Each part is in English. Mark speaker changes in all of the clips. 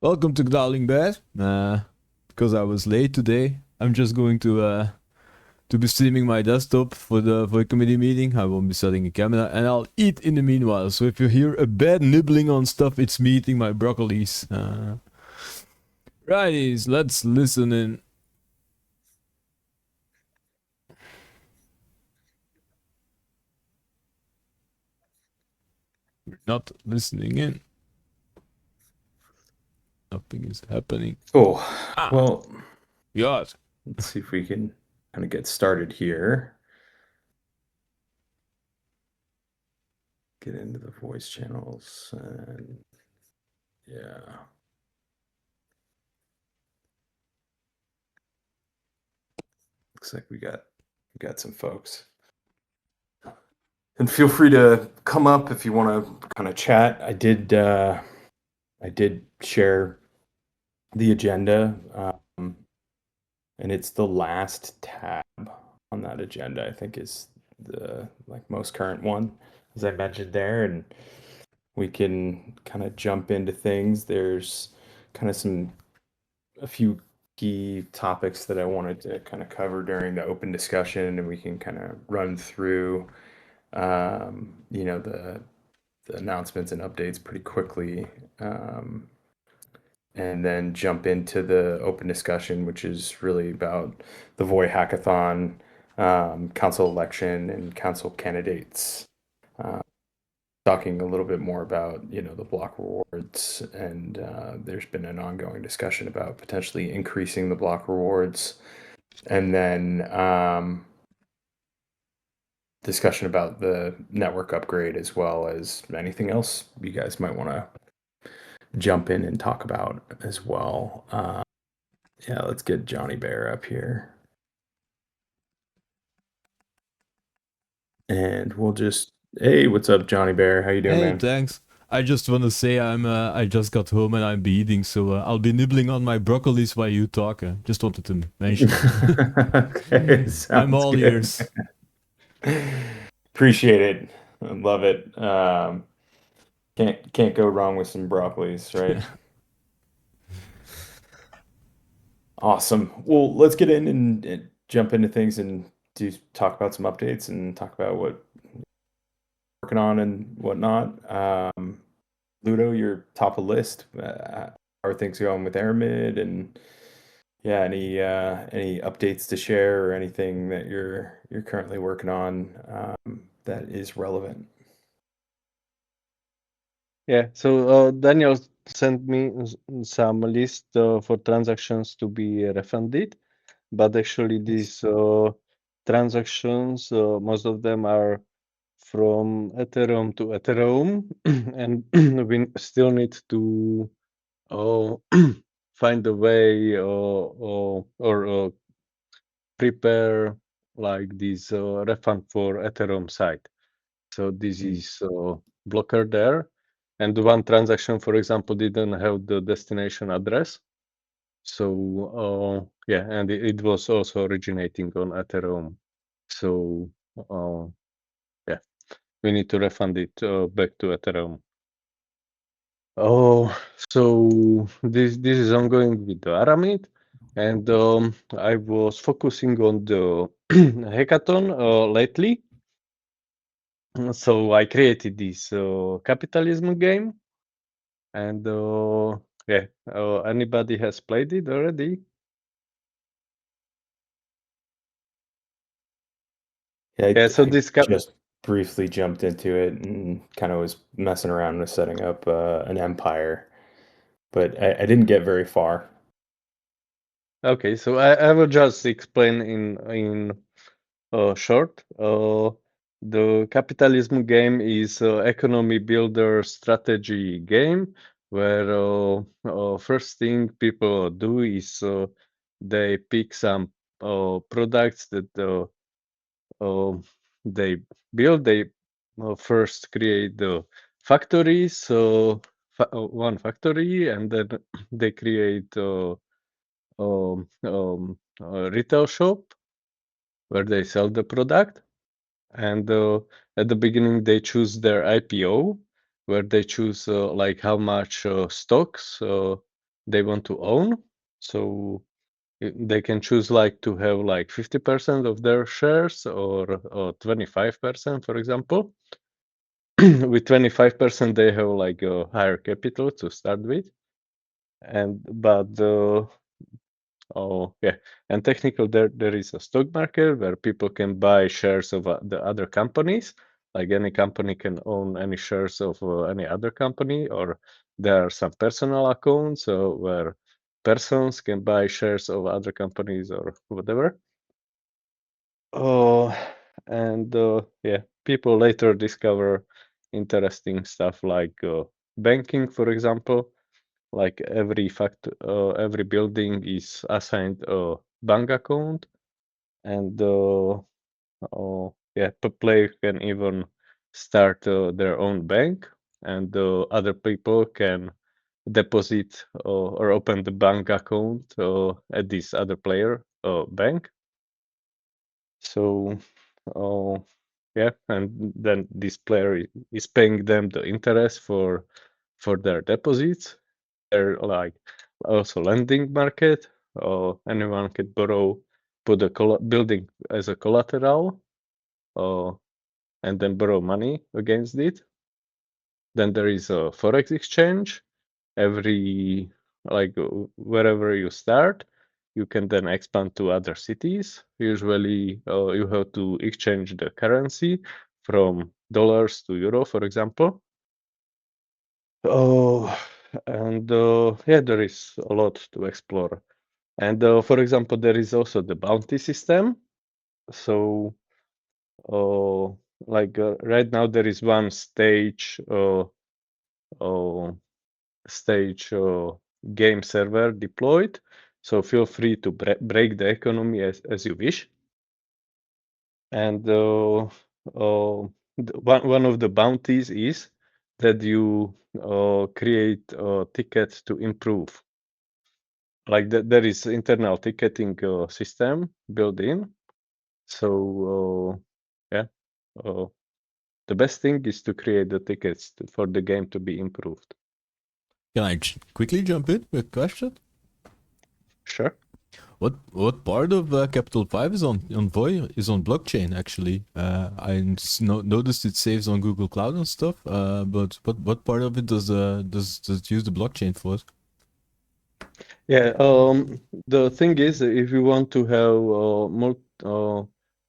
Speaker 1: Welcome to Darling Bed. Because I was late today, I'm just going to be streaming my desktop for the committee meeting. I won't be setting a camera, and I'll eat in the meanwhile. So if you hear a bad nibbling on stuff, it's me eating my broccolis. Righties, let's listen in. We're not listening in. Nothing is happening.
Speaker 2: Cool.
Speaker 1: Ah,
Speaker 2: Well,
Speaker 1: yes.
Speaker 2: let's see if we can kind of get started here. Get into the voice channels and yeah. Looks like we got some folks. And feel free to come up if you want to kind of chat. I did share the agenda, and it's the last tab on that agenda, I think is the most current one, as I mentioned there, and we can kind of jump into things. There's kind of a few key topics that I wanted to kind of cover during the open discussion, and we can kind of run through, the announcements and updates pretty quickly, and then jump into the open discussion, which is really about the VOI hackathon, council election, and council candidates. Talking a little bit more about the block rewards, and there's been an ongoing discussion about potentially increasing the block rewards, and then discussion about the network upgrade, as well as anything else you guys might want to jump in and talk about as well. Yeah, let's get Johnny Bear up here, and we'll just hey, what's up, Johnny Bear? How you doing,
Speaker 1: Hey,
Speaker 2: man?
Speaker 1: thanks. I just want to say I just got home and I'm eating, so I'll be nibbling on my broccolis while you talk. Just wanted to mention
Speaker 2: Okay,
Speaker 1: it. I'm
Speaker 2: sounds
Speaker 1: all
Speaker 2: good.
Speaker 1: ears.
Speaker 2: Appreciate it. I love it. Can't go wrong with some broccolis, right? Awesome. Well, let's get in and jump into things and talk about some updates and talk about what we're working on and whatnot. Ludo, you're top of list. How are things going with Aramid? And yeah, any updates to share or anything that you're currently working on that is relevant?
Speaker 3: Yeah, so Daniel sent me some list for transactions to be refunded, but actually these transactions, most of them are from Ethereum to Ethereum, and we still need to uh, find a way or prepare like this refund for Ethereum side. So this is blocker there. And one transaction, for example, didn't have the destination address. So yeah, and it was also originating on Ethereum. So yeah, we need to refund it back to Ethereum. Oh, so this is ongoing with the Aramid, and I was focusing on the hackathon lately. So I created this capitalism game, and yeah, anybody has played it already?
Speaker 2: Yeah,
Speaker 3: Yeah, so
Speaker 2: I
Speaker 3: this
Speaker 2: just briefly jumped into it and kind of was messing around with setting up an empire, but I didn't get very far.
Speaker 3: okay, so I will just explain in short. The capitalism game is economy builder strategy game where first thing people do is they pick some products that uh, they build. They first create the factories, so one factory, and then they create a retail shop where they sell the product. And at the beginning, they choose their IPO, where they choose like how much stocks they want to own. So they can choose like to have like 50% of their shares or 25%, for example. With 25%, they have like a higher capital to start with. And technically there is a stock market where people can buy shares of the other companies. Like any company can own any shares of any other company, or there are some personal accounts where persons can buy shares of other companies or whatever. Oh, and people later discover interesting stuff like banking, for example. Like every building is assigned a bank account, and player can even start their own bank, and other people can deposit or open the bank account at this other player bank. So, and then this player is paying them the interest for their deposits. They're like also lending market. Anyone can borrow, put a building as a collateral, and then borrow money against it. Then there is a forex exchange. Wherever you start, you can then expand to other cities. Usually, you have to exchange the currency from dollars to euro, for example. There is a lot to explore. And for example, there is also the bounty system. So, right now, there is one stage game server deployed. So feel free to break the economy as you wish. And one of the bounties is that you create a ticket to improve. Like there is internal ticketing system built in. So the best thing is to create the tickets for the game to be improved.
Speaker 1: Can I quickly jump in with a question?
Speaker 3: Sure.
Speaker 1: What part of Capital 5 is on VOI is on blockchain actually? I noticed it saves on Google Cloud and stuff. But what part of it does it use the blockchain for?
Speaker 3: Yeah. The thing is, if you want to have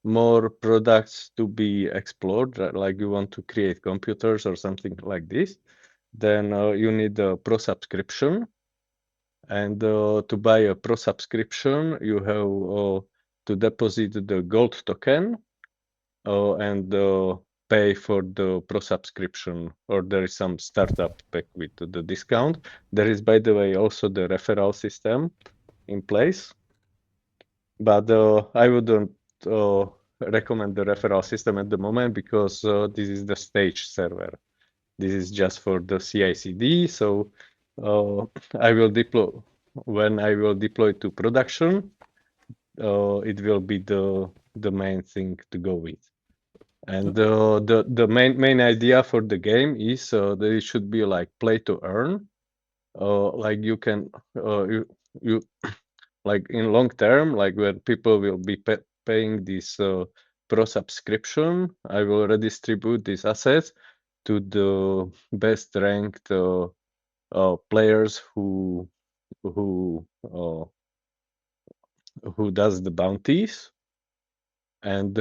Speaker 3: more products to be explored, like you want to create computers or something like this, then you need a pro subscription. And to buy a pro subscription, you have to deposit the gold token and pay for the pro subscription, or there is some startup pack with the discount. There is, by the way, also the referral system in place, but I wouldn't recommend the referral system at the moment because this is the stage server. This is just for the CI/CD. So I will deploy when I will deploy to production. It will be the main thing to go with. And the main idea for the game is that it should be like play to earn. Like you can you like in long term, like when people will be paying this pro subscription, I will redistribute these assets to the best ranked players who does the bounties. And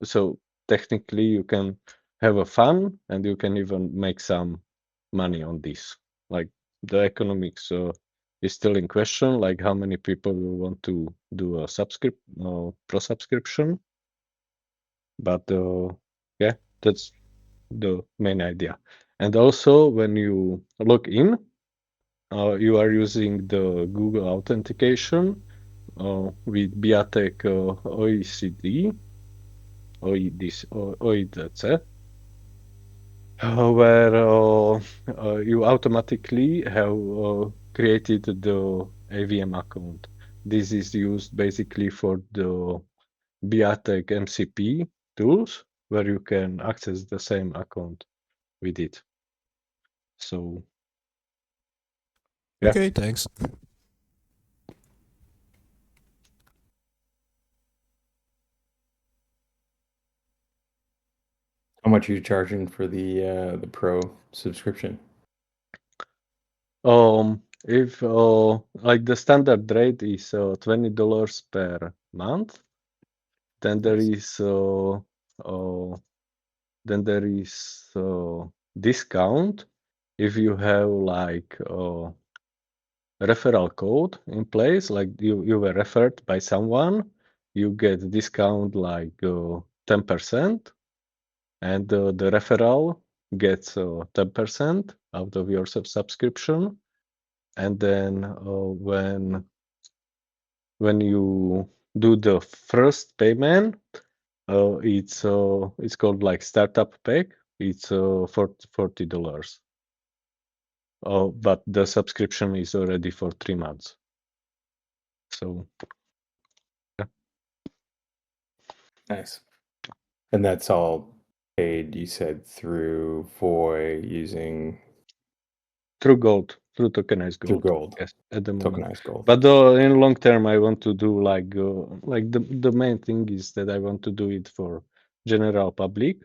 Speaker 3: so technically you can have a fun and you can even make some money on this. Like the economics is still in question, like how many people will want to do a pro subscription. But that's the main idea. And also when you log in, you are using the Google authentication with Biatek OECD, OIDC, where you automatically have created the AVM account. This is used basically for the Biatek MCP tools, where you can access the same account with it. So Yeah.
Speaker 1: Okay, thanks.
Speaker 2: How much are you charging for the pro subscription?
Speaker 3: If like the standard rate is $20 per month, then there
Speaker 2: Nice.
Speaker 3: is discount if you have like referral code in place, like you were referred by someone, you get discount like 10%, and the referral gets 10% out of your subscription. And then when you do the first payment, it's called like startup pack. It's $40. But the subscription is already for 3 months. So yeah.
Speaker 2: Nice. And that's all paid, you said, through VOI using
Speaker 3: Through gold, through tokenized
Speaker 2: through
Speaker 3: gold.
Speaker 2: gold,
Speaker 3: Yes, at the moment.
Speaker 2: tokenized gold.
Speaker 3: But in long term, I want to do like the main thing is that I want to do it for general public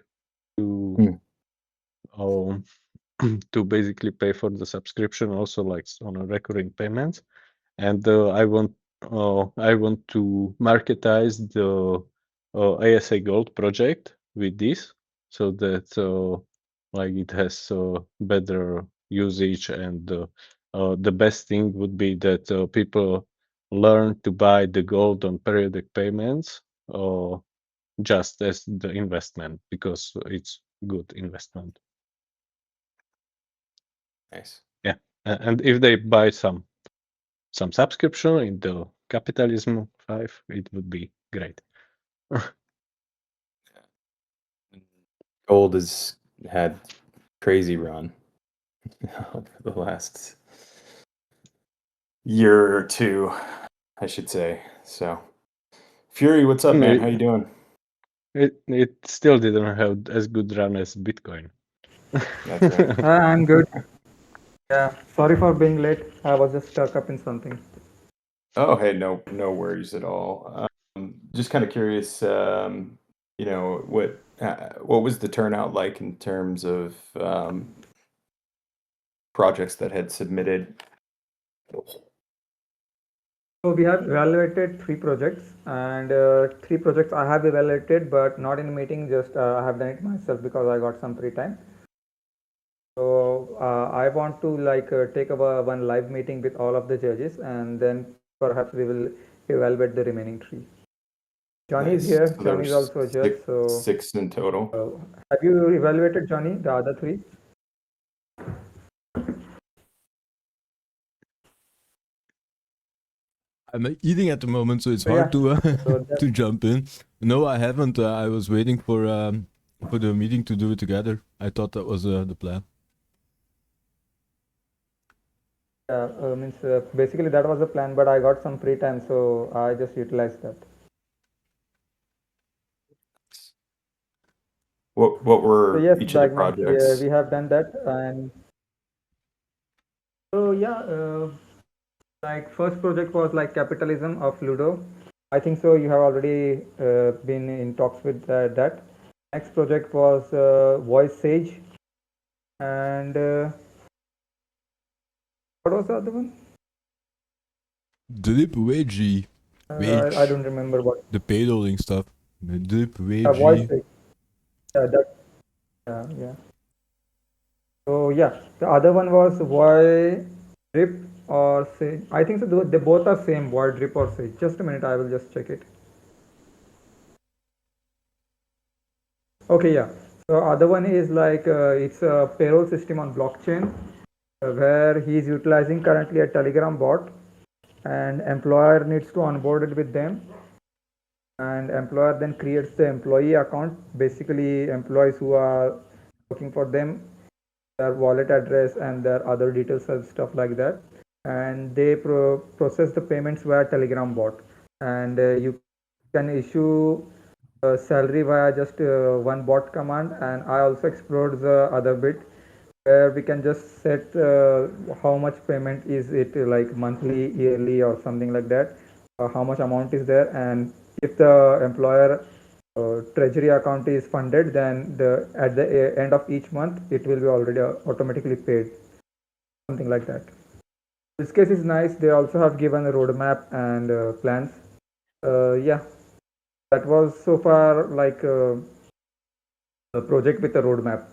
Speaker 3: to um, to basically pay for the subscription, also like on a recurring payments. And I want to marketize the ASA Gold project with this, so that like it has better usage, and the best thing would be that people learn to buy the gold on periodic payments, just as the investment, because it's good investment.
Speaker 2: Nice.
Speaker 3: Yeah, and if they buy some subscription in the capitalism 5, it would be great.
Speaker 2: Gold has had crazy run over the last year or two, I should say. So, Fury, what's up, man? How you doing?
Speaker 3: It still didn't have as good run as Bitcoin.
Speaker 2: That's right.
Speaker 4: I'm good. Yeah, sorry for being late. I was just stuck up in something.
Speaker 2: Oh, hey, no worries at all. Just kind of curious, you know, what was the turnout like in terms of projects that had submitted?
Speaker 4: So we have evaluated 3 projects, and 3 projects I have evaluated, but not in a meeting. Just I have done it myself because I got some free time. So I want to like take one live meeting with all of the judges, and then perhaps we will evaluate the remaining 3. Johnny is
Speaker 2: Nice.
Speaker 4: here.
Speaker 2: So there
Speaker 4: Johnny is
Speaker 2: was
Speaker 4: also a judge. So
Speaker 2: six in total.
Speaker 4: have you evaluated Johnny, the other 3?
Speaker 1: I'm eating at the moment, so it's
Speaker 4: Yeah.
Speaker 1: hard to
Speaker 4: So that-
Speaker 1: to jump in. No, I haven't. I was waiting for the meeting to do it together. I thought that was the plan.
Speaker 4: Yeah, means basically that was the plan, but I got some free time, so I just utilized that.
Speaker 2: What
Speaker 4: So
Speaker 2: were
Speaker 4: yes,
Speaker 2: each of the
Speaker 4: Bagman,
Speaker 2: projects?
Speaker 4: we have done that, and so yeah, like first project was like capitalism of Ludo. I think so. You have already been in talks with that. Next project was Voice Sage, and what was the other one?
Speaker 1: Drip Wagey.
Speaker 4: I don't remember what.
Speaker 1: The payloading stuff. Drip
Speaker 4: Voice
Speaker 1: Wagey.
Speaker 4: Sage. Yeah, that. Yeah. So yeah, the other one was Void Drip or Sage. I think so. They both are same, Void Drip or Sage. Just a minute, I will just check it. Okay, yeah. So other one is like it's a payroll system on blockchain where he is utilizing currently a Telegram bot, and employer needs to onboard it with them, and employer then creates the employee account. Basically, employees who are working for them, their wallet address and their other details and stuff like that, and they process the payments via Telegram bot, and you can issue salary via just one bot command. And I also explored the other bit where we can just set how much payment is it, like monthly, yearly, or something like that. How much amount is there, and if the employer treasury account is funded, then at the end of each month it will be already automatically paid, something like that. This case is nice. They also have given a roadmap and plans. Yeah, that was so far like a project with a roadmap,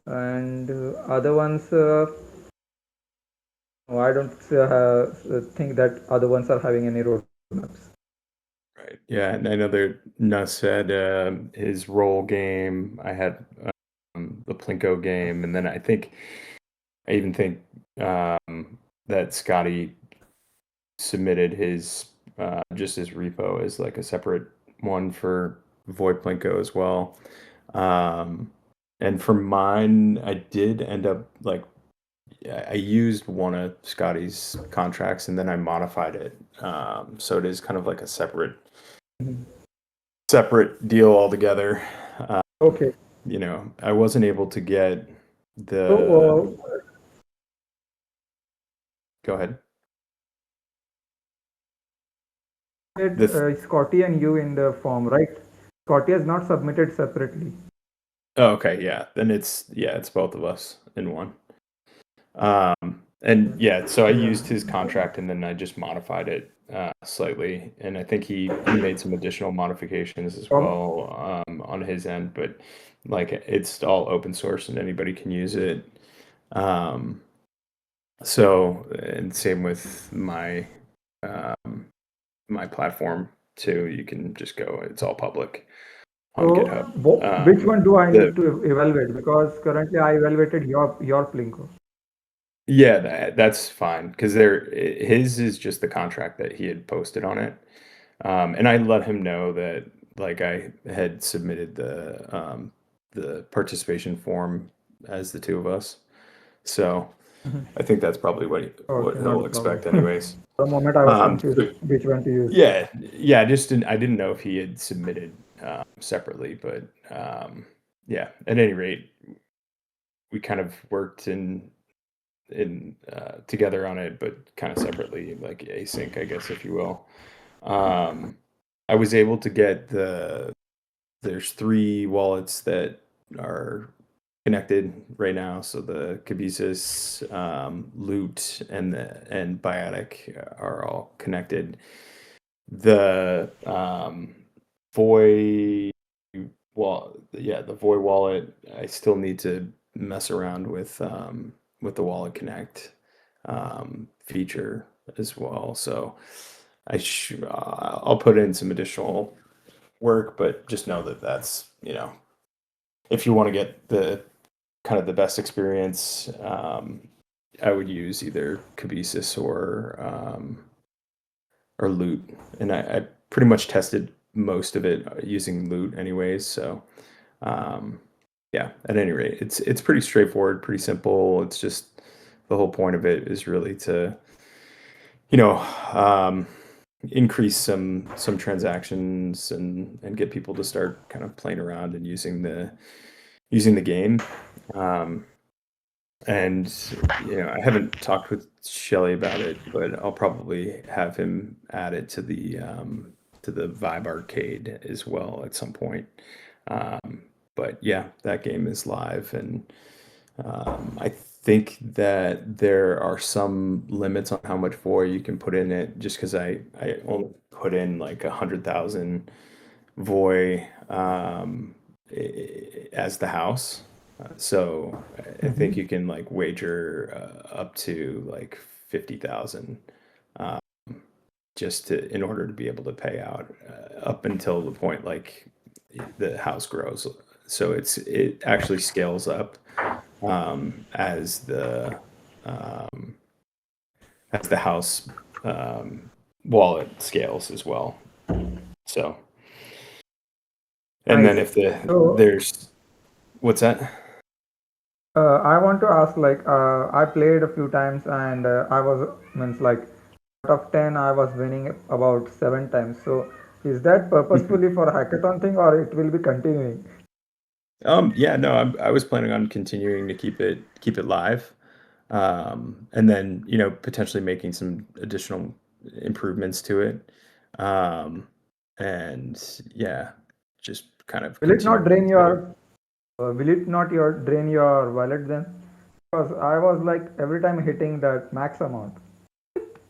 Speaker 4: and other ones. No, I don't think that other ones are having any roadmaps.
Speaker 2: Right. Yeah, and I know that Nuss had his role game. I had the Plinko game, and then I even think that Scotty submitted his just his repo as like a separate one for VOI Plinko as well. And for mine, I did end up like I used one of Scotty's contracts and then I modified it. So it is kind of like a separate deal altogether.
Speaker 4: Okay.
Speaker 2: You know, I wasn't able to get the.
Speaker 4: So,
Speaker 2: Go ahead.
Speaker 4: Scotty and you in the form, right? Scotty has not submitted separately.
Speaker 2: Oh, okay, yeah. Then it's both of us in one. And yeah, so I used his contract and then I just modified it slightly, and I think he made some additional modifications as well on his end. But like it's all open source and anybody can use it. So and same with my my platform too. You can just go; it's all public on GitHub.
Speaker 4: Which one do I need to evaluate? Because currently I evaluated your Plinko.
Speaker 2: Yeah, that's fine because his is just the contract that he had posted on it, and I let him know that like I had submitted the participation form as the two of us, so I think that's probably what he'll expect anyways.
Speaker 4: For the moment I was confused which one to use.
Speaker 2: Yeah, I didn't know if he had submitted separately, but yeah. At any rate, we kind of worked in together on it, but kind of separately, like async, I guess, if you will. I was able to get there's 3 wallets that are connected right now. So the Kinesis, Loot, and Biotic are all connected. The VOI the VOI wallet, I still need to mess around with the Wallet Connect feature as well. So I'll put in some additional work, but just know that that's, you know, if you want to get the kind of the best experience, I would use either Kinesis or Loot, and I pretty much tested most of it using Loot anyways. So yeah, at any rate, it's pretty straightforward, pretty simple. It's just the whole point of it is really to, you know, increase some transactions and get people to start kind of playing around and using the game. And you know, I haven't talked with Shelly about it, but I'll probably have him add it to the Vibe Arcade as well at some point. But yeah, that game is live, and I think that there are some limits on how much VOI you can put in it, just because I only put in like 100,000 VOI as the house. So I think you can like wager up to like 50,000 just in order to be able to pay out up until the point like the house grows. So it actually scales up as the house wallet scales as well. So, and then if there's what's that?
Speaker 4: I want to ask, like, I played a few times and I was, like, out of 10, I was winning about 7 times. So, is that purposefully for hackathon thing or it will be continuing?
Speaker 2: Yeah, no, I was planning on continuing to keep it live, and then potentially making some additional improvements to it, um, and yeah, just kind of
Speaker 4: Will it not
Speaker 2: continuing
Speaker 4: drain
Speaker 2: to
Speaker 4: your drain your wallet then? Because I was like every time hitting that max amount.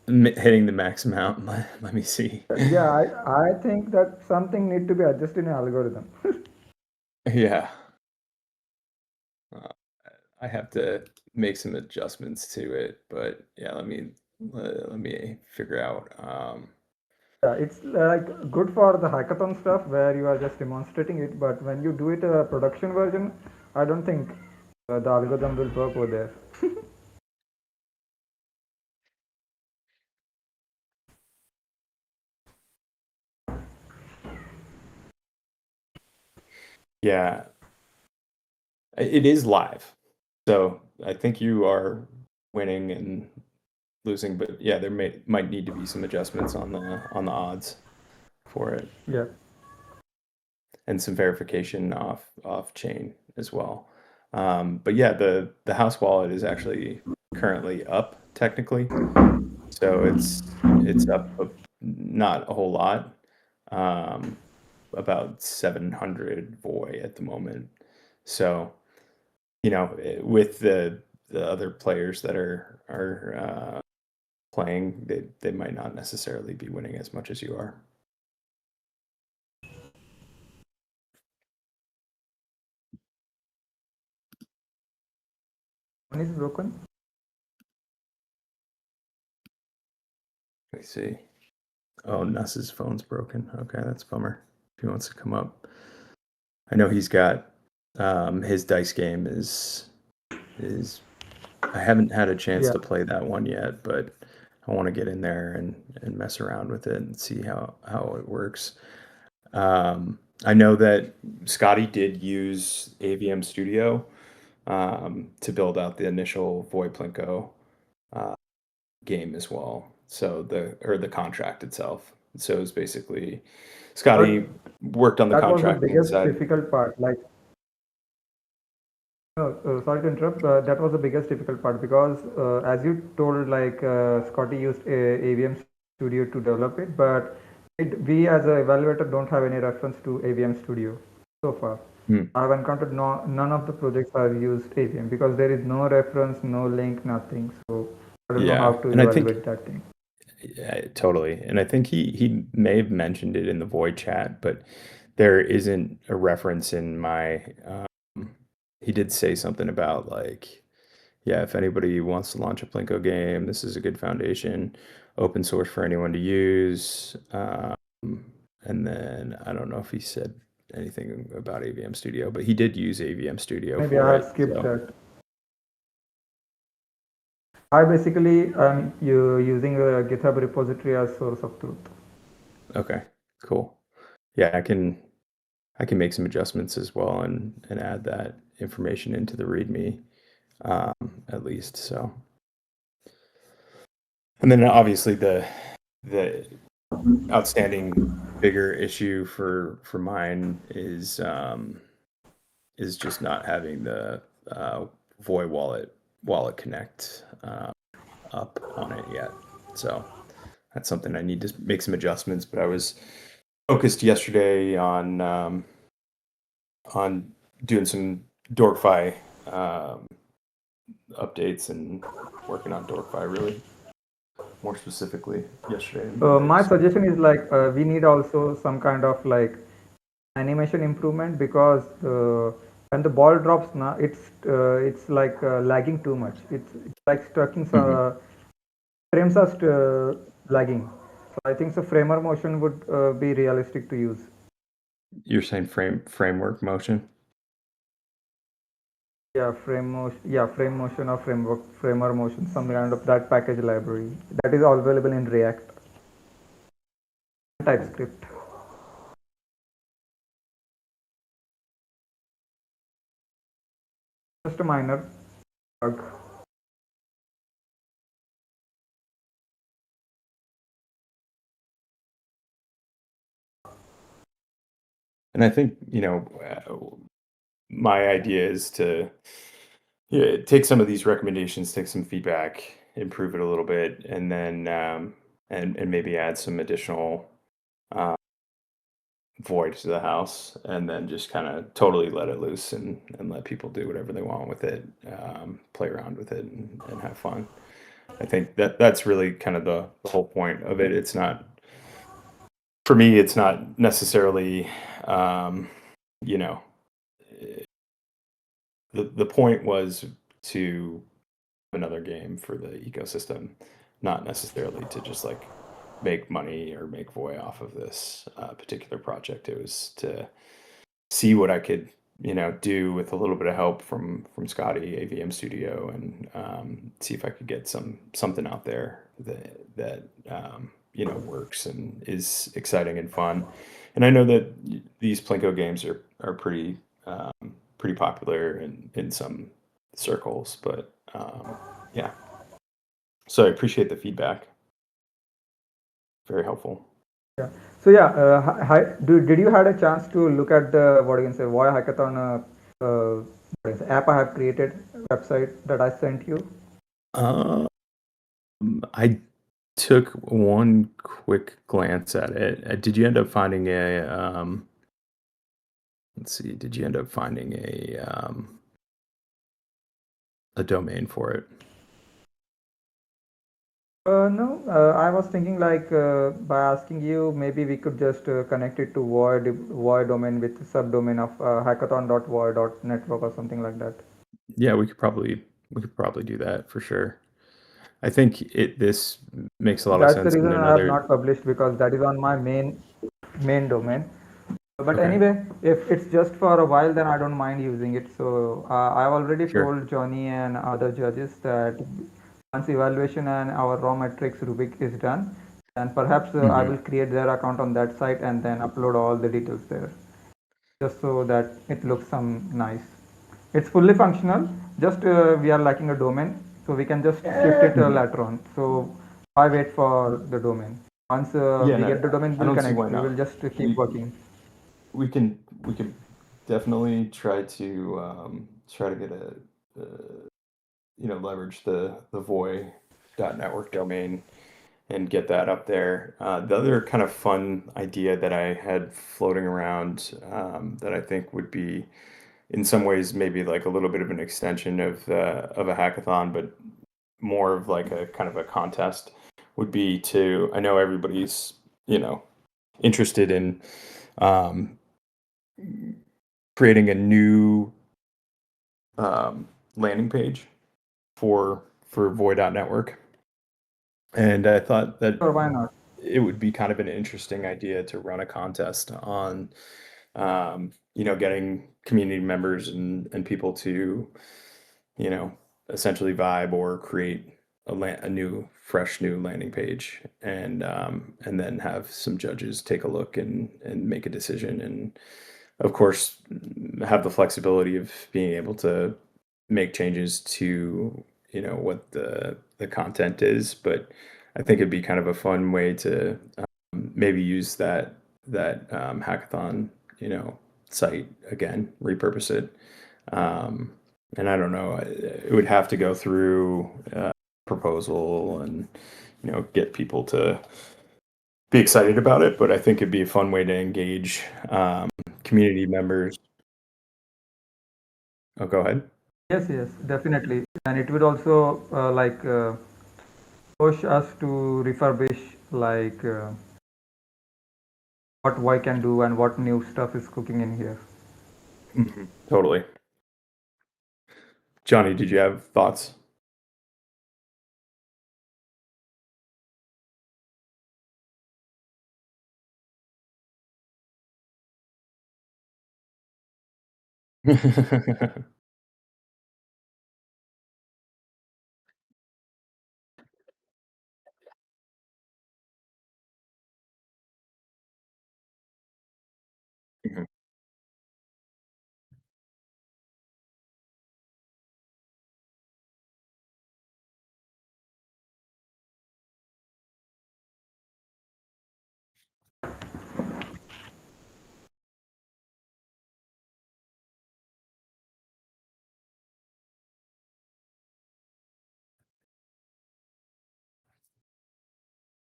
Speaker 2: hitting the max amount. Let me see.
Speaker 4: Yeah, I think that something need to be adjusted in algorithm.
Speaker 2: Yeah, uh, I have to make some adjustments to it, but yeah, let me figure out.
Speaker 4: Yeah, it's like good for the hackathon stuff where you are just demonstrating it, but when you do it a production version, I don't think the algorithm will work over there.
Speaker 2: Yeah, it is live, so I think you are winning and losing, but yeah, there might need to be some adjustments on the odds for it,
Speaker 4: Yeah.
Speaker 2: and some verification off chain as well. But yeah, the house wallet is actually currently up technically, so it's up not a whole lot, um, about 700 VOI at the moment. So with the other players that are playing, they might not necessarily be winning as much as you are.
Speaker 4: One is broken.
Speaker 2: Let me see. Oh, Nuss's phone's broken. Okay, that's a bummer. If he wants to come up, I know he's got his dice game is. I haven't had a chance
Speaker 4: Yeah.
Speaker 2: to play that one yet, but I want to get in there and mess around with it and see how it works. I know that Scotty did use AVM Studio to build out the initial VOI Plinko game as well. So the contract itself. So it's basically
Speaker 4: But
Speaker 2: Scotty worked on the
Speaker 4: that was the
Speaker 2: contracting
Speaker 4: biggest
Speaker 2: side.
Speaker 4: difficult part. Like, no, sorry to interrupt. That was the biggest difficult part because, as you told, like Scotty used AVM Studio to develop it, but we as an evaluator don't have any reference to AVM Studio so far.
Speaker 2: Hmm.
Speaker 4: I've encountered none of the projects have used AVM because there is no reference, no link, nothing. So I don't know how
Speaker 2: Yeah,
Speaker 4: to
Speaker 2: and I think
Speaker 4: evaluate that thing.
Speaker 2: yeah, totally. And I think he may have mentioned it in the void chat, but there isn't a reference in my. He did say something about like, yeah, if anybody wants to launch a Plinko game, this is a good foundation, open source for anyone to use. And then I don't know if he said anything about AVM Studio, but he did use AVM Studio
Speaker 4: Maybe
Speaker 2: for
Speaker 4: I had
Speaker 2: it.
Speaker 4: skipped
Speaker 2: So
Speaker 4: that. I basically am using a GitHub repository as source of truth.
Speaker 2: okay, cool. Yeah, I can make some adjustments as well and add that information into the README, at least. So, and then obviously the outstanding bigger issue for mine is just not having the VOI wallet connect up on it yet. So that's something I need to make some adjustments. But I was focused yesterday on doing some Dorkfi updates and working on Dorkfi really more specifically yesterday and Monday.
Speaker 4: My
Speaker 2: So
Speaker 4: suggestion is like we need also some kind of like animation improvement because when the ball drops now it's like lagging too much. It's like stucking
Speaker 2: mhm.
Speaker 4: frames are lagging. So I think the framer motion would be realistic to use.
Speaker 2: You're saying framework motion?
Speaker 4: Yeah, frame motion or framer motion, some kind of that package library that is all available in React TypeScript. Just a minor bug.
Speaker 2: And I think my idea is to take some of these recommendations, take some feedback, improve it a little bit, and then and maybe add some additional void to the house, and then just kind of totally let it loose and let people do whatever they want with it, play around with it, and have fun. I think that's really kind of the whole point of it. It's not, for me, it's not necessarily, you know, the point was to have another game for the ecosystem, not necessarily to just like make money or make VOI off of this particular project. It was to see what I could, do with a little bit of help from Scotty, AVM Studio, and see if I could get something out there that works and is exciting and fun. And I know that these Plinko games are pretty pretty popular in some circles, but yeah. So I appreciate the feedback. Very helpful.
Speaker 4: Yeah. So yeah, did you had a chance to look at the what you can say VOI hackathon what you can say, app I have created website that I sent you?
Speaker 2: I took one quick glance at it. Did you end up finding a let's see, did you end up finding a domain for it?
Speaker 4: No, I was thinking like by asking you, maybe we could just connect it to VOI domain with subdomain of hackathon.voi.network or something like that.
Speaker 2: Yeah, we could probably do that for sure. I think this makes a lot of
Speaker 4: That's the
Speaker 2: sense in
Speaker 4: reason I have
Speaker 2: another.
Speaker 4: not published, because that is on my main domain. But
Speaker 2: Okay.
Speaker 4: anyway, if it's just for a while, then I don't mind using it. So I've already
Speaker 2: Sure.
Speaker 4: told Johnny and other judges that once evaluation and our raw metrics rubric is done, then perhaps I will create their account on that site and then upload all the details there, just so that it looks some nice. It's fully functional. Just we are lacking a domain, so we can just shift it later on. So I wait for the domain. Once
Speaker 2: Yeah,
Speaker 4: we
Speaker 2: no,
Speaker 4: get the domain,
Speaker 2: I
Speaker 4: we'll
Speaker 2: don't see
Speaker 4: connect.
Speaker 2: why
Speaker 4: We will
Speaker 2: not.
Speaker 4: just keep working.
Speaker 2: We could definitely try to get a leverage the VOI.network domain and get that up there. The other kind of fun idea that I had floating around, that I think would be in some ways maybe like a little bit of an extension of a hackathon, but more of like a kind of a contest, would be to, I know everybody's interested in um, creating a new landing page for VOI.network. And I thought that
Speaker 4: Sure, why not?
Speaker 2: it would be kind of an interesting idea to run a contest on, getting community members and people to, essentially vibe or create a new, fresh new landing page, and then have some judges take a look and make a decision, and of course have the flexibility of being able to make changes to what the content is. But I think it'd be kind of a fun way to maybe use that hackathon site again, repurpose it, and I don't know, it would have to go through proposal and get people to be excited about it, but I think it'd be a fun way to engage community members. Oh, go ahead.
Speaker 4: Yes, yes, definitely. And it would also push us to refurbish like what Y can do and what new stuff is cooking in here.
Speaker 2: Totally. Johnny, did you have thoughts? Mhm.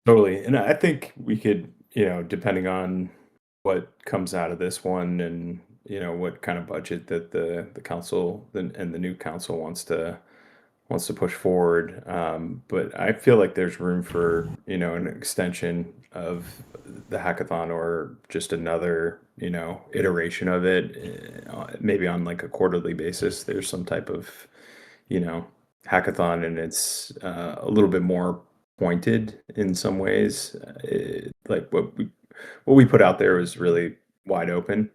Speaker 2: Totally. And I think we could, depending on what comes out of this one and, what kind of budget that the council and the new council wants to push forward. But I feel like there's room for, an extension of the hackathon or just another, iteration of it, maybe on like a quarterly basis. There's some type of, you know, hackathon, and it's a little bit more pointed in some ways. Like what we put out there was really wide open.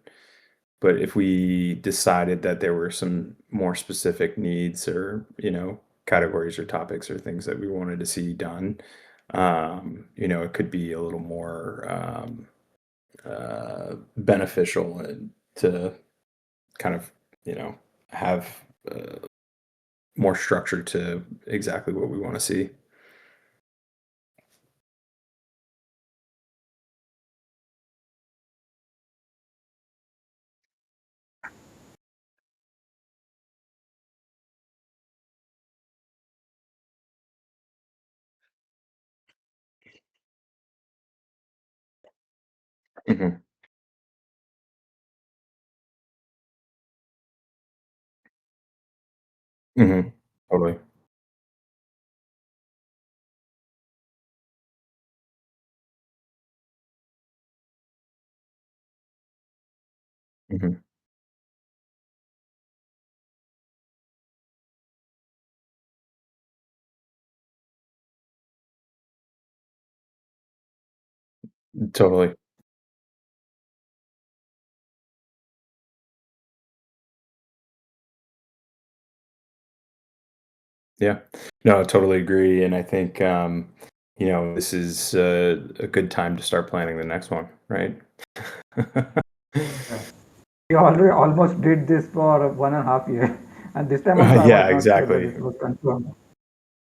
Speaker 2: But if we decided that there were some more specific needs or, categories or topics or things that we wanted to see done, it could be a little more beneficial to kind of, have more structure to exactly what we want to see. Hmm. Hmm. Totally. Hmm. Totally. Yeah. No, I totally agree. And I think, this is a good time to start planning the next one, right?
Speaker 4: Yeah. We already almost did this for 1.5 years, and this time also I was
Speaker 2: Yeah,
Speaker 4: not sure that
Speaker 2: exactly.
Speaker 4: it was confirmed.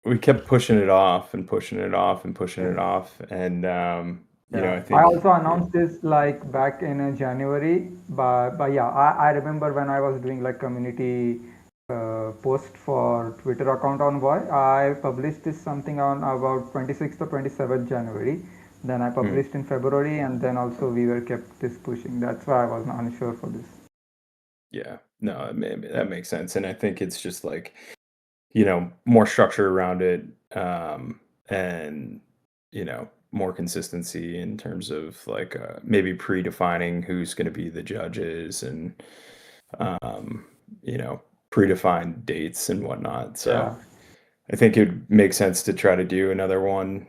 Speaker 2: We kept pushing it off and pushing it off and pushing
Speaker 4: Yeah.
Speaker 2: it off. And,
Speaker 4: Yeah,
Speaker 2: I
Speaker 4: I
Speaker 2: think,
Speaker 4: also announced this like back in January, but yeah, I remember when I was doing like community post for Twitter account on VOI, I published this something on about 26th or 27th January. Then I
Speaker 2: mm,
Speaker 4: published in February, and then also we were kept this pushing. That's why I was unsure for this.
Speaker 2: yeah, no, that makes sense. And I think it's just like, more structure around it, and, more consistency in terms of like maybe predefining who's going to be the judges and, um, you know, predefined dates and whatnot. So
Speaker 4: Yeah.
Speaker 2: I think it would make sense to try to do another one,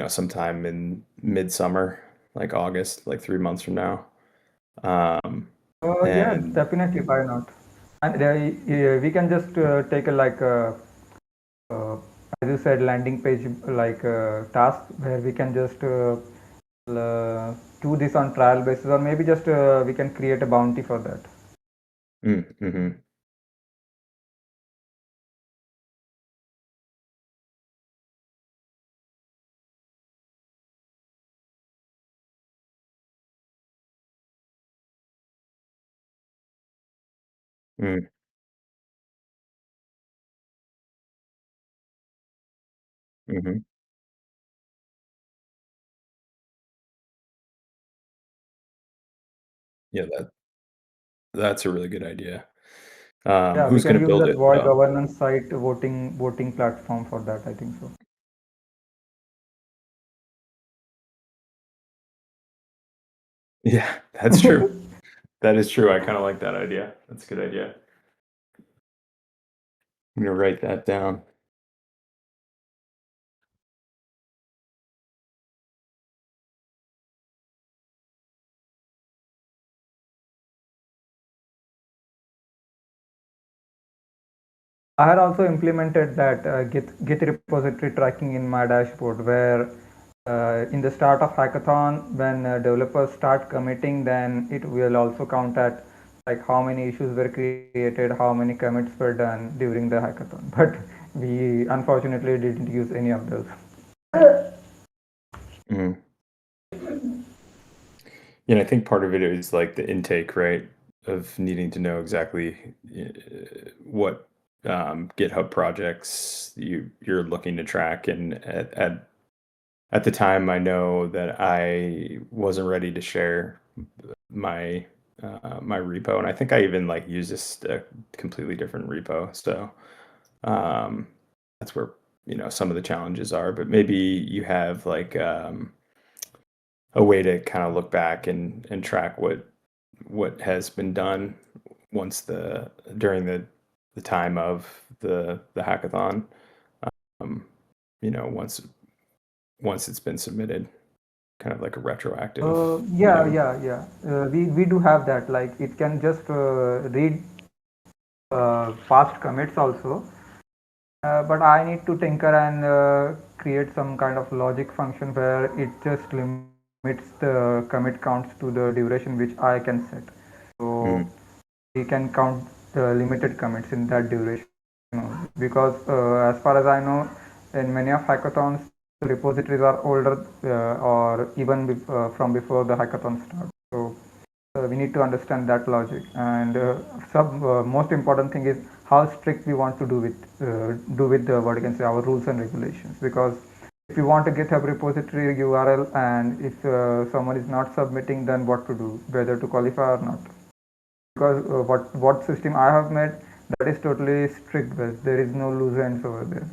Speaker 2: sometime in midsummer, like August, like 3 months from now. Um,
Speaker 4: Yeah,
Speaker 2: and
Speaker 4: definitely. Why not? And we can just take a uh, as you said, landing page like task where we can just do this on trial basis, or maybe just we can create a bounty for that.
Speaker 2: mhm, mm, mhm. Yeah, that's a really good idea.
Speaker 4: Yeah, we
Speaker 2: Who's
Speaker 4: can
Speaker 2: going to
Speaker 4: use
Speaker 2: build
Speaker 4: that
Speaker 2: it
Speaker 4: VOI
Speaker 2: though?
Speaker 4: governance site voting platform for that. I think so.
Speaker 2: Yeah, that's true. That is true. I kind of like that idea. That's a good idea. I'm gonna write that down.
Speaker 4: I had also implemented that Git repository tracking in my dashboard where in the start of hackathon when developers start committing, then it will also count at like how many issues were created, how many commits were done during the hackathon. But we unfortunately didn't use any of those.
Speaker 2: Mhm. Yeah, and I think part of it is like the intake, right? Of needing to know exactly what GitHub projects you're looking to track, and at at the time, I know that I wasn't ready to share my my repo, and I think I even like used a completely different repo. So that's where some of the challenges are. But maybe you have like a way to kind of look back and track what has been done once during the time of the hackathon. Um, once it's been submitted, kind of like a retroactive.
Speaker 4: We do have that. Like it can just read past commits also. But I need to tinker and create some kind of logic function where it just limits the commit counts to the duration which I can set. So
Speaker 2: Mhm.
Speaker 4: we can count the limited commits in that duration only. Because as far as I know, in many of hackathons, the repositories are older or even from before the hackathon starts. So we need to understand that logic, and most important thing is how strict we want to do with the what you can say our rules and regulations. Because if you want a GitHub repository URL and if someone is not submitting, then what to do, whether to qualify or not. Because what system I have made, that is totally strict based. There is no loose ends over there.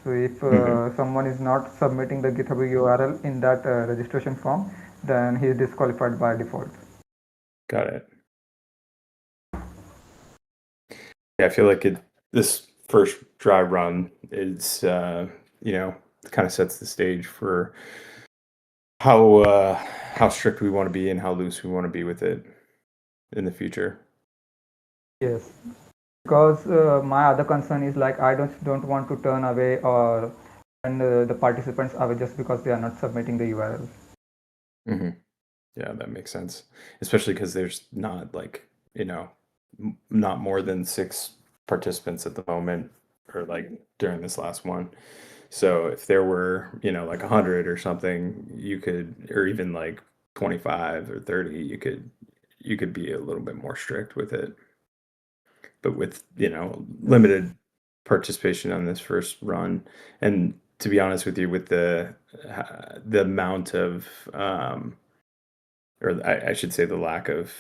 Speaker 4: So if someone is not submitting the GitHub URL in that registration form, then he is disqualified by default.
Speaker 2: Got it. Yeah, I feel like this first dry run is kind of sets the stage for how strict we want to be and how loose we want to be with it in the future.
Speaker 4: Yes, because my other concern is like I don't want to turn away or turn the participants away just because they are not submitting the URL.
Speaker 2: Hmm. Yeah, that makes sense. Especially because there's not like not more than 6 participants at the moment, or like during this last one. So if there were like 100 or something, you could, or even like 25 or 30, you could be a little bit more strict with it. But with limited participation on this first run, and to be honest with you, with the amount of or I should say the lack of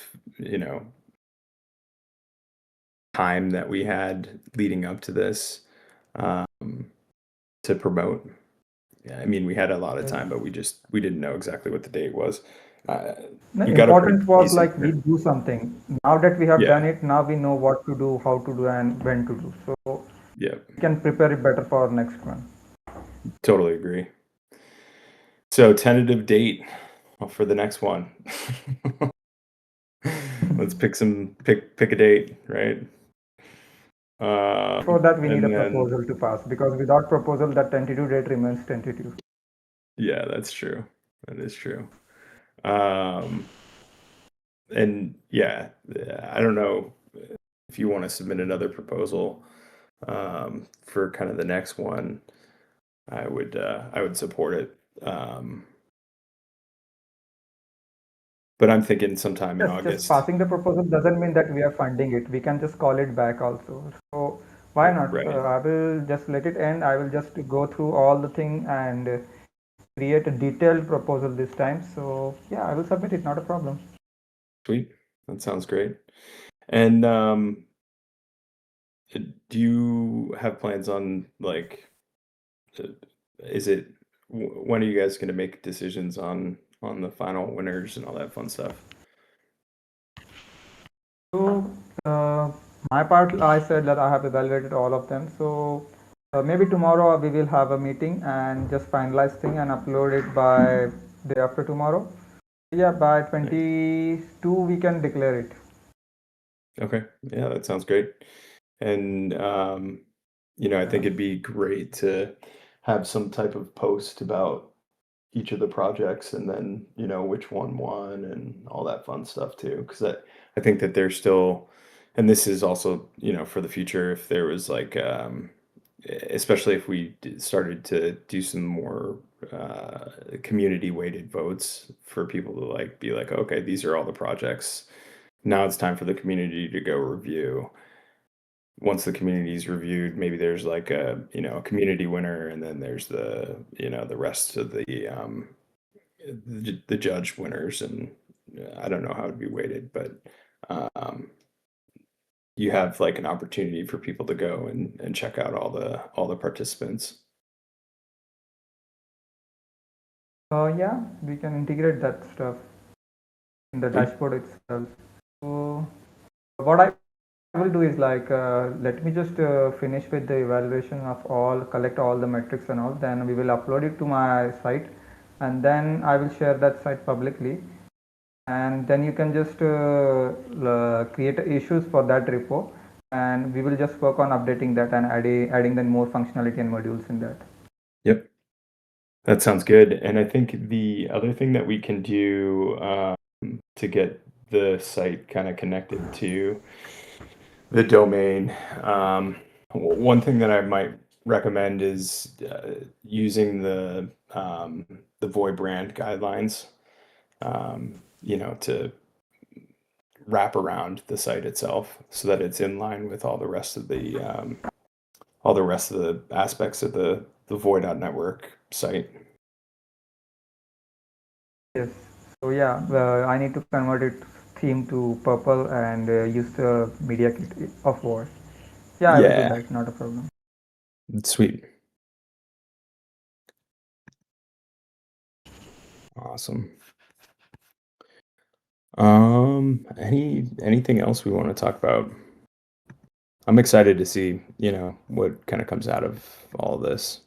Speaker 2: time that we had leading up to this um, to promote. Yeah, I mean, we had a lot of time, but we didn't know exactly what the date was.
Speaker 4: The
Speaker 2: You got a pretty
Speaker 4: important was
Speaker 2: decent.
Speaker 4: like we do something. Now that we have done
Speaker 2: Yeah,
Speaker 4: it, now we know what to do, how to do, and when to do. So
Speaker 2: yeah,
Speaker 4: we can prepare it better for next one.
Speaker 2: totally agree. So tentative date for the next one. Let's pick a date, right?
Speaker 4: Before that, we need a
Speaker 2: And then
Speaker 4: proposal to pass because without proposal, that tentative date remains tentative.
Speaker 2: yeah, that's true. That is true. Um, and yeah, I don't know if you want to submit another proposal for kind of the next one. I would support it. But I'm thinking sometime in
Speaker 4: Yes, just
Speaker 2: August.
Speaker 4: passing the proposal doesn't mean that we are funding it. We can just call it back also. So why not?
Speaker 2: Right.
Speaker 4: I will just let it end. I will just go through all the thing and create a detailed proposal this time. So yeah, I will submit it. Not a problem.
Speaker 2: Sweet. That sounds great. And do you have plans on like uh, is it when are you guys going to make decisions on the final winners and all that fun stuff?
Speaker 4: So uh, my part, I said that I have evaluated all of them. So maybe tomorrow we will have a meeting and just finalize thing and upload it by day after tomorrow. Yeah, by
Speaker 2: Nice.
Speaker 4: 22 we can declare it.
Speaker 2: Okay. Yeah, that sounds great. And I think it'd be great to have some type of post about each of the projects, and then which one won and all that fun stuff too, because I think that there's still, and this is also for the future, if there was like especially if we started to do some more community weighted votes for people to like be like, okay, these are all the projects, now it's time for the community to go review. once the community is reviewed, maybe there's like a community winner, and then there's the the rest of the judge winners, and I don't know how it'd be weighted, but um, you have like an opportunity for people to go and check out all the participants.
Speaker 4: Yeah, we can integrate that stuff in the dashboard itself. So what I will do is like, let me just finish with the evaluation of all, collect all the metrics and all, then we will upload it to my site, and then I will share that site publicly, and then you can just create issues for that repo, and we will just work on updating that and adding then more functionality and modules in that.
Speaker 2: Yep. That sounds good. And I think the other thing that we can do to get the site kind of connected to the domain, one thing that I might recommend is using the VOI brand guidelines, to wrap around the site itself so that it's in line with all the rest of the aspects of the VOI.network site.
Speaker 4: Yes. So yeah, I need to convert it theme to purple and use the media kit of VOI. Yeah, I will do
Speaker 2: Yeah,
Speaker 4: that. Not a problem.
Speaker 2: sweet. Awesome. Anything else we want to talk about? I'm excited to see, what kind of comes out of all this.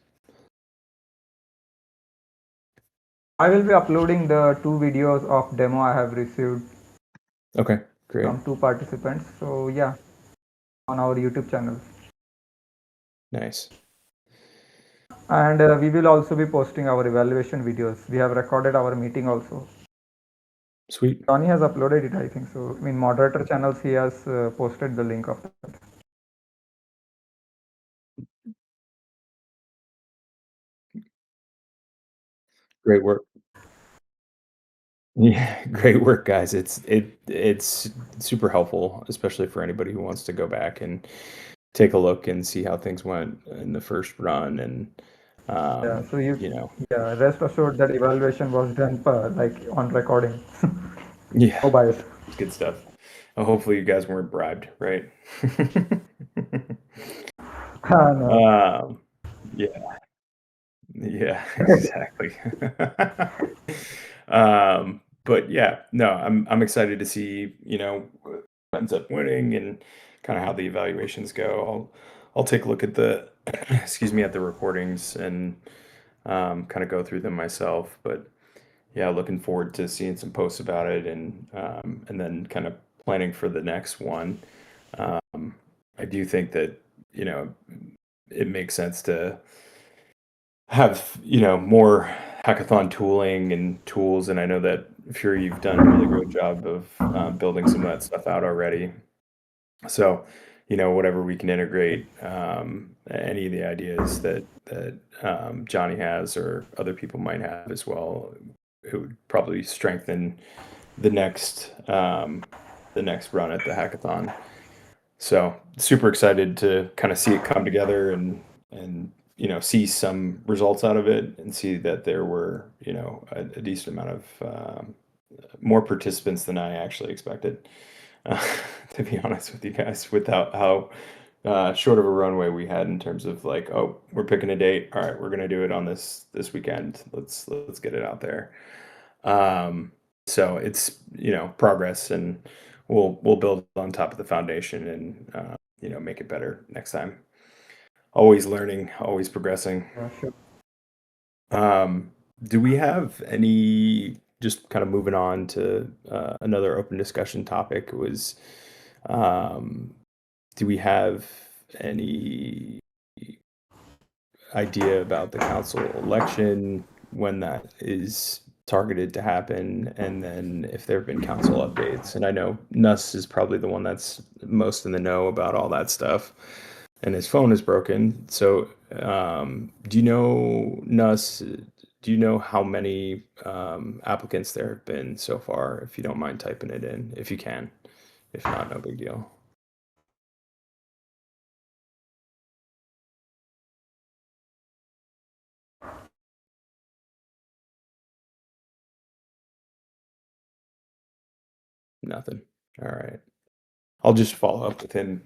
Speaker 4: I will be uploading the 2 videos of demo I have received
Speaker 2: Okay, great.
Speaker 4: from 2 participants. So yeah, on our YouTube channel.
Speaker 2: Nice.
Speaker 4: And we will also be posting our evaluation videos. We have recorded our meeting also.
Speaker 2: Sweet.
Speaker 4: Johnny has uploaded it, I think so. In moderator channels, he has posted the link of that.
Speaker 2: Great work. Yeah, great work, guys. It's super helpful, especially for anybody who wants to go back and take a look and see how things went in the first run, and
Speaker 4: Yeah, so
Speaker 2: you
Speaker 4: rest assured that evaluation was done like on recording.
Speaker 2: yeah,
Speaker 4: No bias.
Speaker 2: good stuff. Hopefully you guys weren't bribed, right?
Speaker 4: No.
Speaker 2: Yeah, yeah, exactly. But yeah, no, I'm excited to see, who ends up winning and kind of how the evaluations go. I'll take a look at the excuse me, at the recordings and kind of go through them myself. But yeah, looking forward to seeing some posts about it, and then kind of planning for the next one. I do think that, it makes sense to have, more hackathon tooling and tools, and I know that Fury, you've done a really great job of building some of that stuff out already. So, whatever we can integrate, any of the ideas that Johnny has or other people might have as well, it would probably strengthen the next run at the hackathon. So super excited to kind of see it come together and see some results out of it, and see that there were a decent amount of more participants than I actually expected. To be honest with you guys, without how short of a runway we had in terms of like, oh, we're picking a date. All right, we're gonna do it on this weekend. Let's get it out there. So it's progress, and we'll build on top of the foundation, and make it better next time. Always learning, always progressing.
Speaker 4: Yeah, sure.
Speaker 2: Do we have any, just kind of moving on to another open discussion topic, was do we have any idea about the council election, when that is targeted to happen, and then if there have been council updates? And I know Nuss is probably the one that's most in the know about all that stuff, and his phone is broken. So, do you know, Nuss, do you know how many applicants there have been so far? If you don't mind typing it in, if you can. If not, no big deal. Nothing. All right. I'll just follow up with him,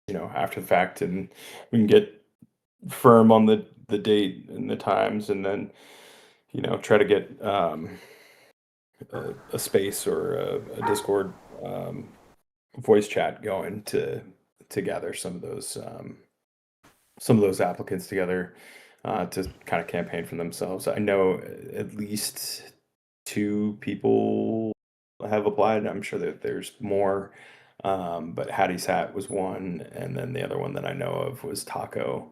Speaker 2: after the fact, and we can get firm on the date and the times, and then, try to get a space or a Discord voice chat going to gather some of those applicants together to kind of campaign for themselves. I know at least 2 people have applied. I'm sure that there's more, but Hattie's Hat was one, and then the other one that I know of was Taco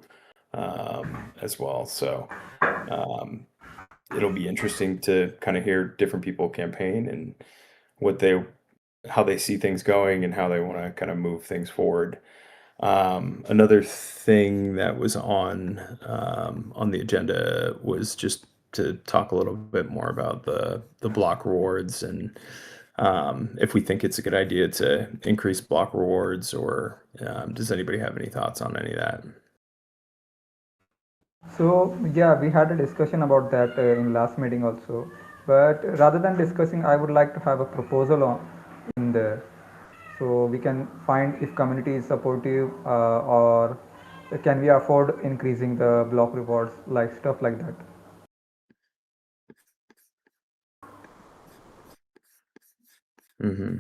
Speaker 2: as well. So it'll be interesting to kind of hear different people campaign and how they see things going and how they want to kind of move things forward. Another thing that was on the agenda was just to talk a little bit more about the block rewards, and if we think it's a good idea to increase block rewards, or does anybody have any thoughts on any of that?
Speaker 4: So yeah, we had a discussion about that in last meeting also. But rather than discussing, I would like to have a proposal in there, so we can find if community is supportive, or can we afford increasing the block rewards, like stuff like that.
Speaker 2: Mm-hmm.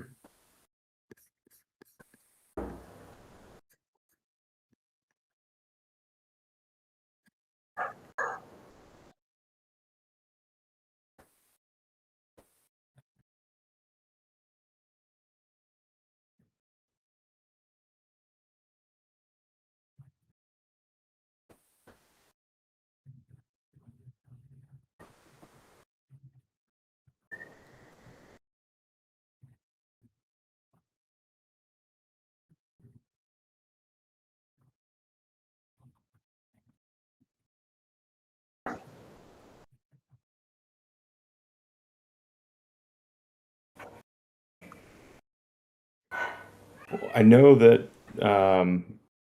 Speaker 2: I know that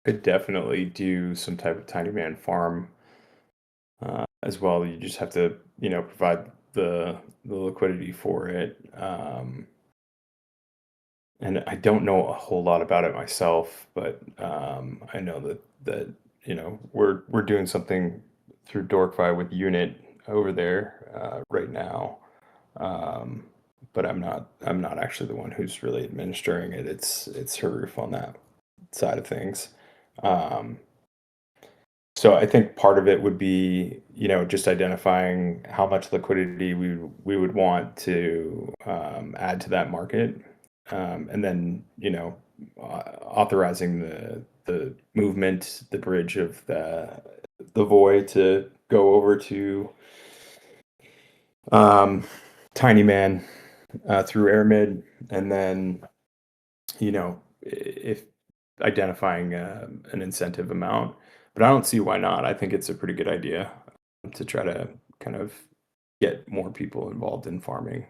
Speaker 2: could definitely do some type of tiny man farm as well. You just have to, provide the liquidity for it. And I don't know a whole lot about it myself, but I know that we're doing something through Dorkfi with Unit over there right now. Um, but I'm not actually the one who's really administering it. It's Haruf on that side of things. Um, so I think part of it would be, just identifying how much liquidity we would want to add to that market, and then, authorizing the movement, the bridge of the VOI to go over to Tiny Man through Airmid, and then, if identifying an incentive amount. But I don't see why not. I think it's a pretty good idea to try to kind of get more people involved in farming.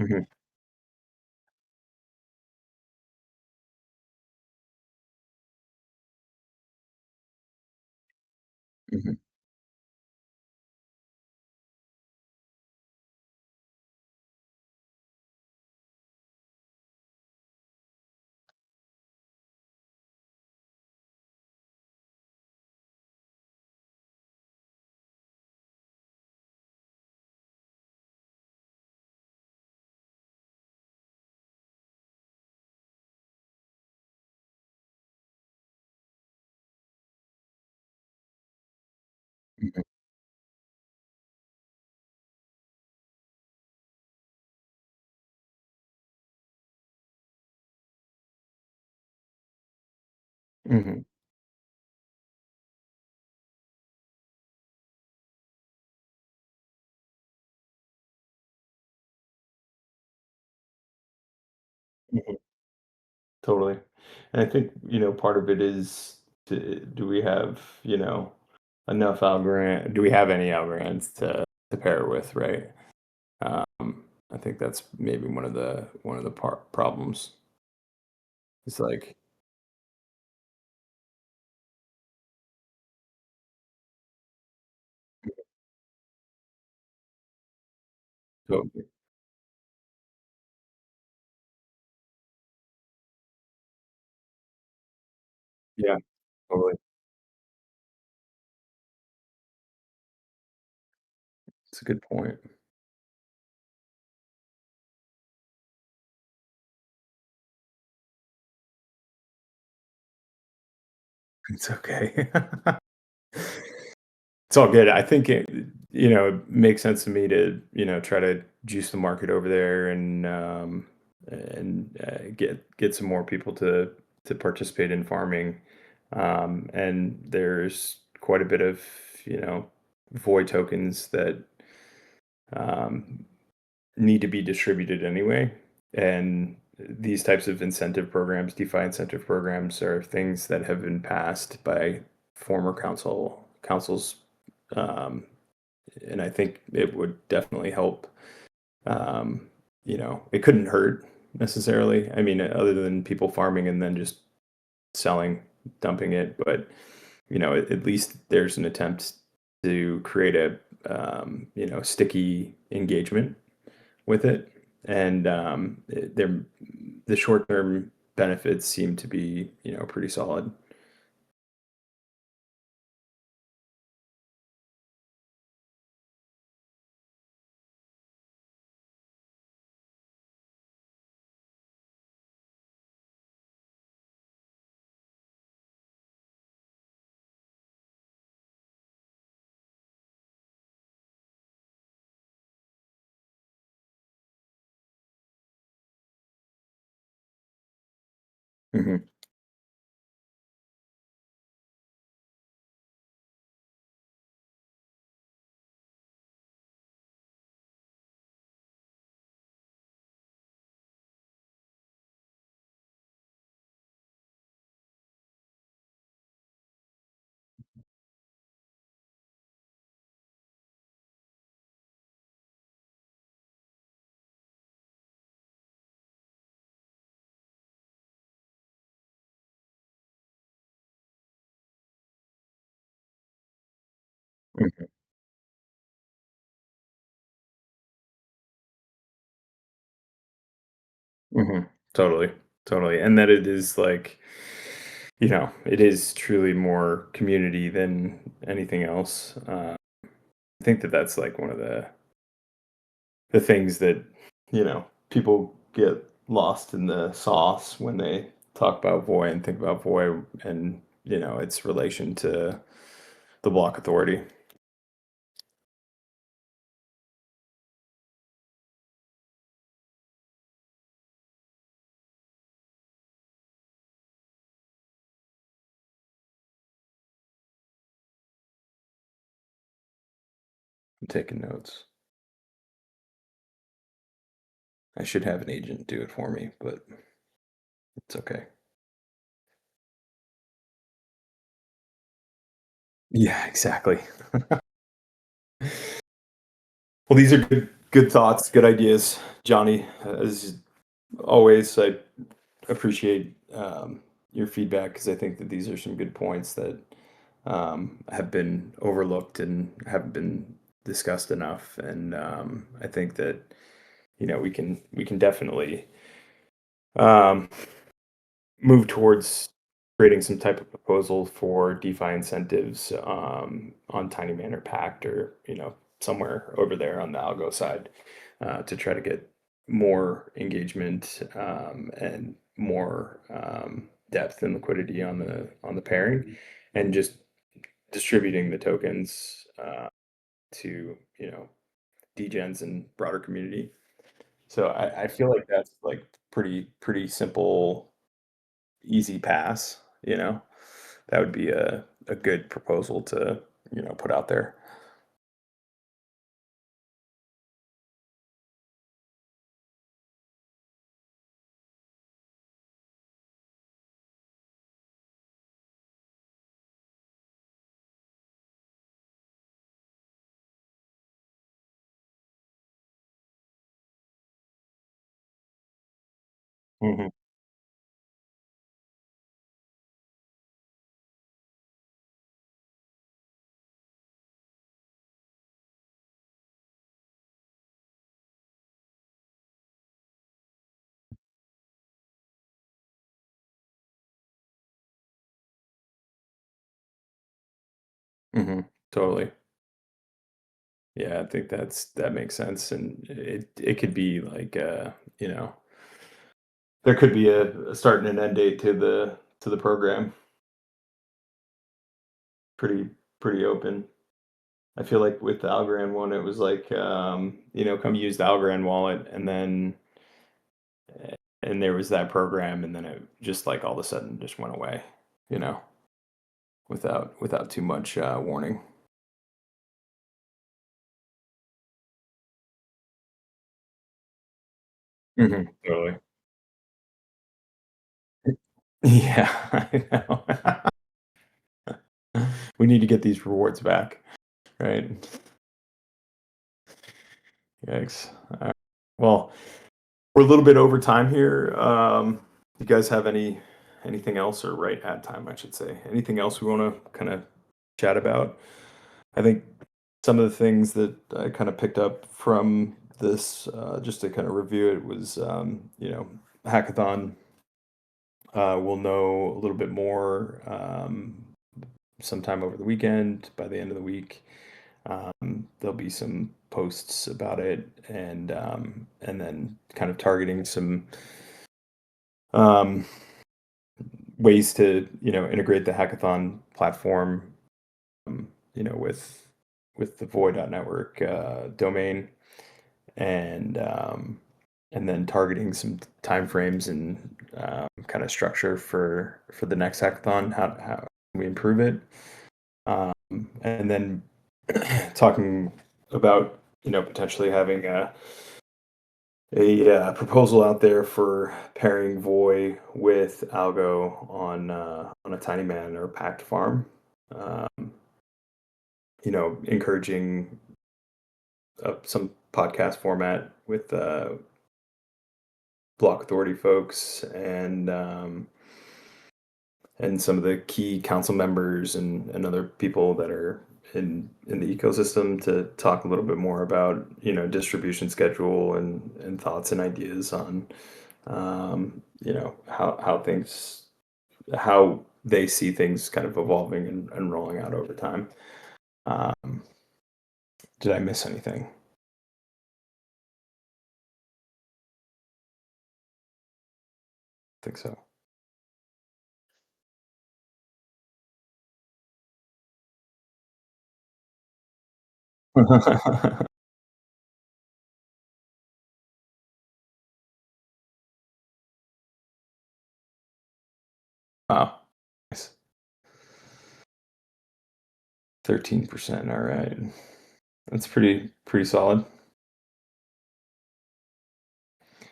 Speaker 2: Mhm, mhm, mhm, mhm, mhm. Totally. And I think, part of it is, do we have, enough Algorand? Do we have any Algorands to pair with, right? I think that's maybe one of the problems. It's like, Totally. Yeah, totally. It's a good point. It's okay. It's all good. I think it makes sense to me to, try to juice the market over there and get some more people to participate in farming. And there's quite a bit of, you know, VOI tokens that um, need to be distributed anyway. And these types of incentive programs, DeFi incentive programs, are things that have been passed by former councils, um, and I think it would definitely help. It couldn't hurt necessarily. I mean, other than people farming and then just selling, dumping it, but at least there's an attempt to create a sticky engagement with it, and the short term benefits seem to be pretty solid. Hmm. Hmm. Totally, totally, and that it is like, it is truly more community than anything else. I think that that's like one of the things that people get lost in the sauce when they talk about VOI and think about VOI and its relation to the block authority. I'm taking notes. I should have an agent do it for me, but it's okay. Yeah, exactly. Well, these are good thoughts, good ideas, Johnny. As always, I appreciate your feedback because I think that these are some good points that have been overlooked and haven't been discussed enough. And I think that we can definitely um, move towards creating some type of proposal for DeFi incentives on Tiny Manor Pact or somewhere over there on the algo side to try to get more engagement and more depth and liquidity on the pairing, and just distributing the tokens to degens and broader community. So I feel like that's like pretty simple, easy pass. That would be a good proposal to put out there. Hmm. Totally. Yeah, I think that makes sense, and it could be like there could be a start and an end date to the program. Pretty pretty open. I feel like with the Algorand one, it was like come use the Algorand wallet, and there was that program, and then it just like all of a sudden just went away, you know, without too much warning. Totally. Yeah, I know. We need to get these rewards back, right? Yikes. Well, we're a little bit over time here. You guys have anything else, or right at time, I should say, anything else we want to kind of chat about? I think some of the things that I kind of picked up from this, just to kind of review it, was hackathon. We'll know a little bit more sometime over the weekend. By the end of the week, there'll be some posts about it, and then kind of targeting some um, ways to integrate the hackathon platform, with the VOI.network domain, and then targeting some timeframes and kind of structure for the next hackathon. How we improve it, and then talking about potentially having a proposal out there for pairing VOI with Algo on a tiny man or packed farm. Um, encouraging some podcast format with block authority folks, and some of the key council members and other people that are in the ecosystem to talk a little bit more about distribution schedule and thoughts and ideas on how they see things kind of evolving and rolling out over time. um, did I miss anything? I think so. Wow, nice. 13%. All right, that's pretty solid.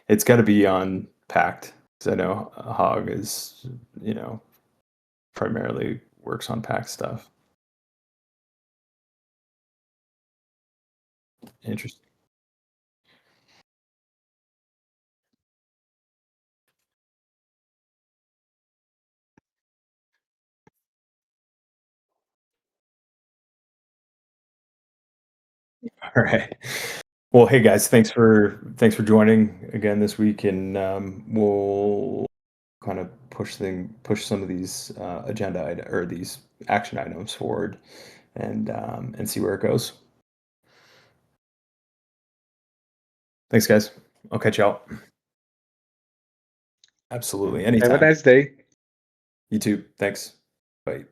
Speaker 2: It's got to be on packed, because I know Hog is you know primarily works on packed stuff. Interesting. All right. Well, hey guys, thanks for joining again this week, and we'll kind of push some of these or these action items forward, and see where it goes. Thanks, guys. I'll catch you out. Absolutely,
Speaker 3: Have a
Speaker 2: anytime.
Speaker 3: nice day.
Speaker 2: You too. Thanks. Bye.